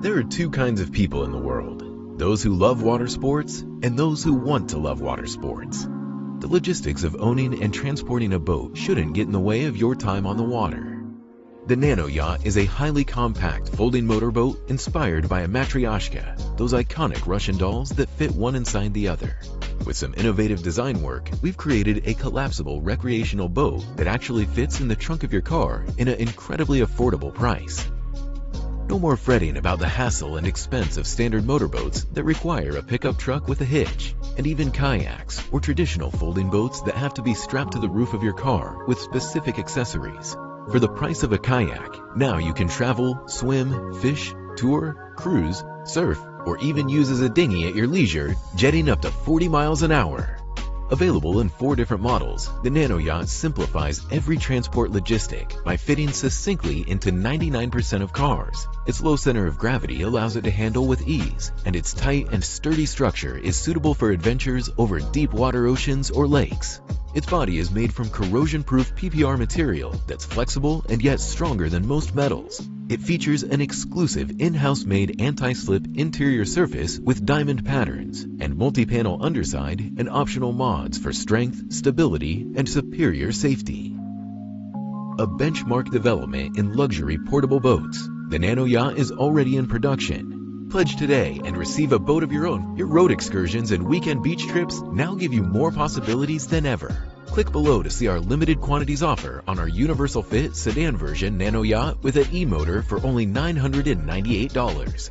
There are two kinds of people in the world: those who love water sports and those who want to love water sports. The logistics of owning and transporting a boat shouldn't get in the way of your time on the water. The Nanoyacht is a highly compact folding motorboat inspired by a matryoshka, those iconic Russian dolls that fit one inside the other. With some innovative design work, we've created a collapsible recreational boat that actually fits in the trunk of your car in an incredibly affordable price. No more fretting about the hassle and expense of standard motorboats that require a pickup truck with a hitch, and even kayaks or traditional folding boats that have to be strapped to the roof of your car with specific accessories. For the price of a kayak, now you can travel, swim, fish, tour, cruise, surf, or even use as a dinghy at your leisure, jetting up to 40 miles an hour. Available in 4 different models, the Nanoyacht simplifies every transport logistic by fitting succinctly into 99% of cars. Its low center of gravity allows it to handle with ease, and its tight and sturdy structure is suitable for adventures over deep water oceans or lakes. Its body is made from corrosion-proof PPR material that's flexible and yet stronger than most metals. It features an exclusive in-house made anti-slip interior surface with diamond patterns and multi-panel underside and optional mods for strength, stability, and superior safety. A benchmark development in luxury portable boats, the Nanoyacht is already in production. Pledge today and receive a boat of your own. Your road excursions and weekend beach trips now give you more possibilities than ever. Click below to see our limited quantities offer on our universal fit sedan version Nanoyacht with an e-motor for only $998.